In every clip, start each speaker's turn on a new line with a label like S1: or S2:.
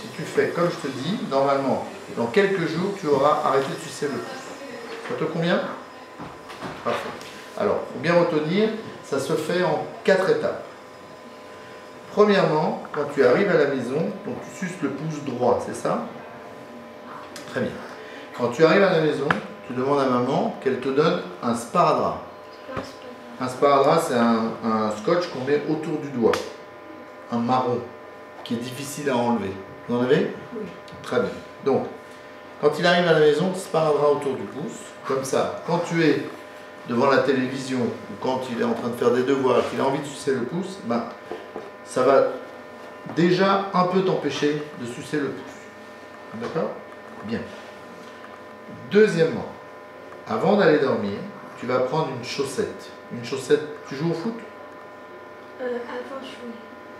S1: Si tu fais comme je te dis, normalement, dans quelques jours, tu auras arrêté de sucer le pouce. Ça te convient? Parfait. Alors, il faut bien retenir, ça se fait en 4 étapes. Premièrement, quand tu arrives à la maison, donc tu suces le pouce droit, c'est ça? Très bien. Quand tu arrives à la maison, tu demandes à maman qu'elle te donne un sparadrap. Un sparadrap, c'est un scotch qu'on met autour du doigt. Un marron, qui est difficile à enlever. Vous en avez? Oui. Très bien. Donc, quand il arrive à la maison, sparadrap autour du pouce. Comme ça, quand tu es devant la télévision, ou quand il est en train de faire des devoirs et qu'il a envie de sucer le pouce, ben, ça va déjà un peu t'empêcher de sucer le pouce. D'accord? Bien. Deuxièmement, avant d'aller dormir, tu vas prendre une chaussette. Une chaussette, tu joues au foot?
S2: Avant, je jouais.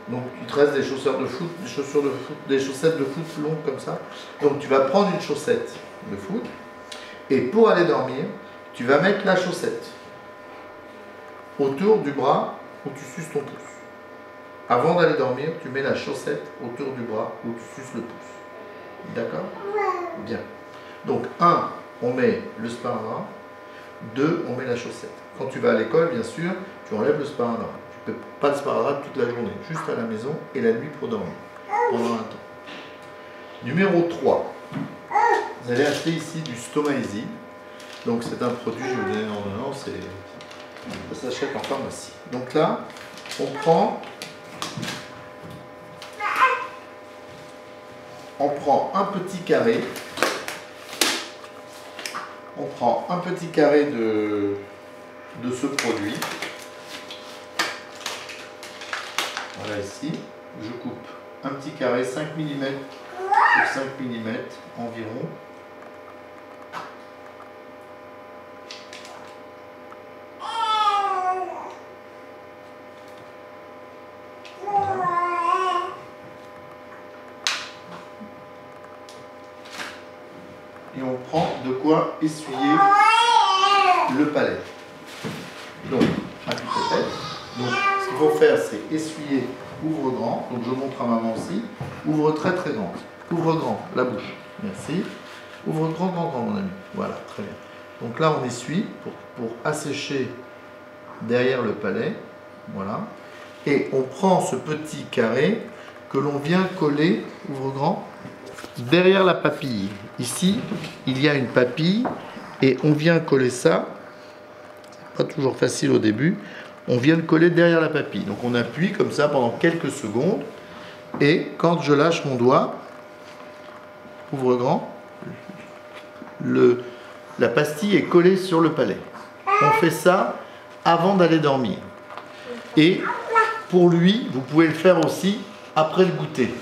S1: Donc il te reste des chaussures de foot, des chaussettes de foot longues comme ça. Donc tu vas prendre une chaussette de foot et pour aller dormir, tu vas mettre la chaussette autour du bras où tu suces ton pouce. Avant d'aller dormir, tu mets la chaussette autour du bras où tu suces le pouce. D'accord? Bien. Donc 1, on met le sparadrap. 2, on met la chaussette. Quand tu vas à l'école, bien sûr, tu enlèves le sparadrap. Tu ne peux pas le sparadrap toute la journée, juste à la maison et la nuit pour dormir, pendant un temps. Numéro 3. Vous allez acheter ici du Stomaeasy. Donc c'est un produit, je vous donne en donnant, ça s'achète en pharmacie. Donc là, on prend un petit carré. On prend un petit carré de ce produit. Voilà ici. Je coupe un petit carré 5 mm sur 5 mm environ. Et on prend de quoi essuyer le palais. Donc, à toute tête. Donc, ce qu'il faut faire, c'est essuyer, ouvre grand. Donc, je montre à maman aussi. Ouvre très très grand. Ouvre grand, la bouche. Merci. Ouvre grand, grand, grand, mon ami. Voilà, très bien. Donc là, on essuie pour assécher derrière le palais. Voilà. Et on prend ce petit carré que l'on vient coller, ouvre grand, derrière la papille. Ici, il y a une papille et on vient coller ça. Pas toujours facile au début. On vient le coller derrière la papille. Donc on appuie comme ça pendant quelques secondes. Et quand je lâche mon doigt, ouvre grand, la pastille est collée sur le palais. On fait ça avant d'aller dormir. Et pour lui, vous pouvez le faire aussi après le goûter,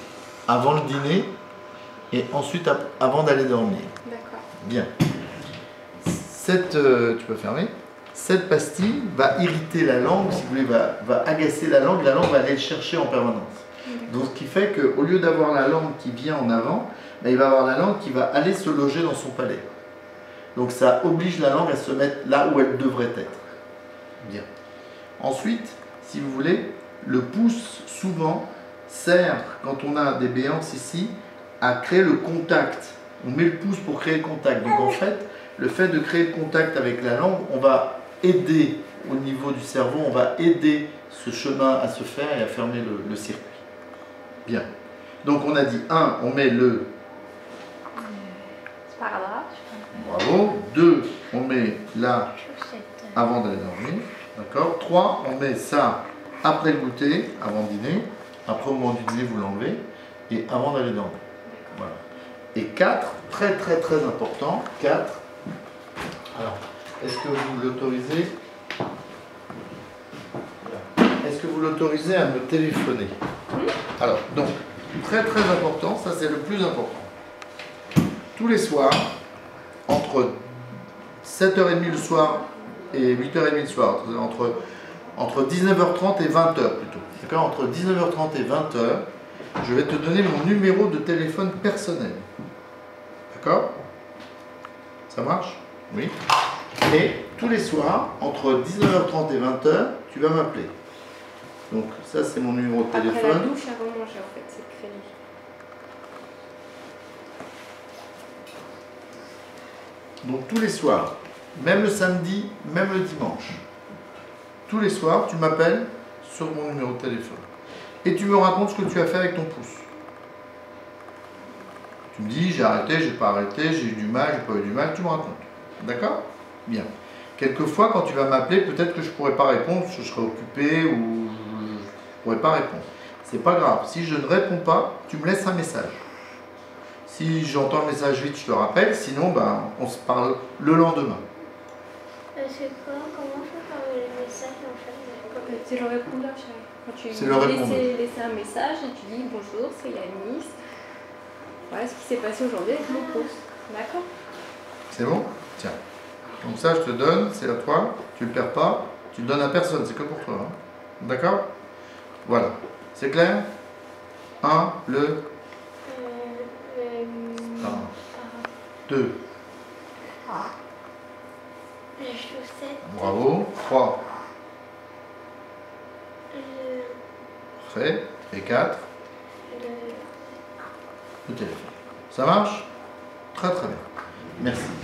S1: avant le dîner et ensuite avant d'aller dormir.
S2: D'accord.
S1: Bien. Tu peux fermer. Cette pastille va irriter la langue, si vous voulez, va agacer la langue va aller le chercher en permanence. Donc ce qui fait qu'au lieu d'avoir la langue qui vient en avant, ben, il va avoir la langue qui va aller se loger dans son palais. Donc ça oblige la langue à se mettre là où elle devrait être. Bien. Ensuite, si vous voulez, le pouce souvent sert, quand on a des béances ici, à créer le contact. On met le pouce pour créer le contact. Donc en fait, le fait de créer le contact avec la langue, on va aider au niveau du cerveau, on va aider ce chemin à se faire et à fermer le circuit. Bien. Donc on a dit 1, on met le
S2: sparadrap.
S1: Bravo. 2, on met là avant d'aller dormir. D'accord. 3, on met ça après le goûter, avant le dîner. Après au moment du dîner, vous l'enlevez. Et avant d'aller dormir. Voilà. Et 4, très très très important. 4. Alors, est-ce que vous l'autorisez? Est-ce que vous l'autorisez à me téléphoner? Alors, donc, très très important, ça c'est le plus important. Tous les soirs, entre 7h30 le soir et 8h30 le soir, entre 19h30 et 20h plutôt, d'accord, entre 19h30 et 20h, je vais te donner mon numéro de téléphone personnel. D'accord? Ça marche? Oui. Et tous les soirs, entre 19h30 et 20h, tu vas m'appeler. Donc ça c'est mon numéro de téléphone.
S2: Après la douche, avant de manger en fait, c'est crédit.
S1: Donc tous les soirs, même le samedi, même le dimanche, tous les soirs, tu m'appelles sur mon numéro de téléphone. Et tu me racontes ce que tu as fait avec ton pouce. Tu me dis, j'ai arrêté, j'ai pas arrêté, j'ai eu du mal, j'ai pas eu du mal, tu me racontes. D'accord? Bien. Quelquefois, quand tu vas m'appeler, peut-être que je pourrais pas répondre, je serai occupé ou je pourrais pas répondre. C'est pas grave. Si je ne réponds pas, tu me laisses un message. Si j'entends le message vite, je te rappelle. Sinon, ben, on se parle le lendemain.
S2: C'est quoi? Comment faire les messages en fait?
S3: C'est le répondeur, chérie. Quand tu
S1: C'est le répondeur.
S3: laisses un message et tu dis bonjour, c'est Yanis. Voilà ce qui s'est passé aujourd'hui avec mon pouce. D'accord?
S1: C'est bon? Tiens. Donc ça, je te donne, c'est à toi. Tu ne le perds pas. Tu le donnes à personne, c'est que pour toi. Hein. D'accord? Voilà. C'est clair? 1, le 2.
S2: Les chaussettes.
S1: Bravo. 3. Parfait. Et 4. Le téléphone. Ça marche? Très très bien. Merci.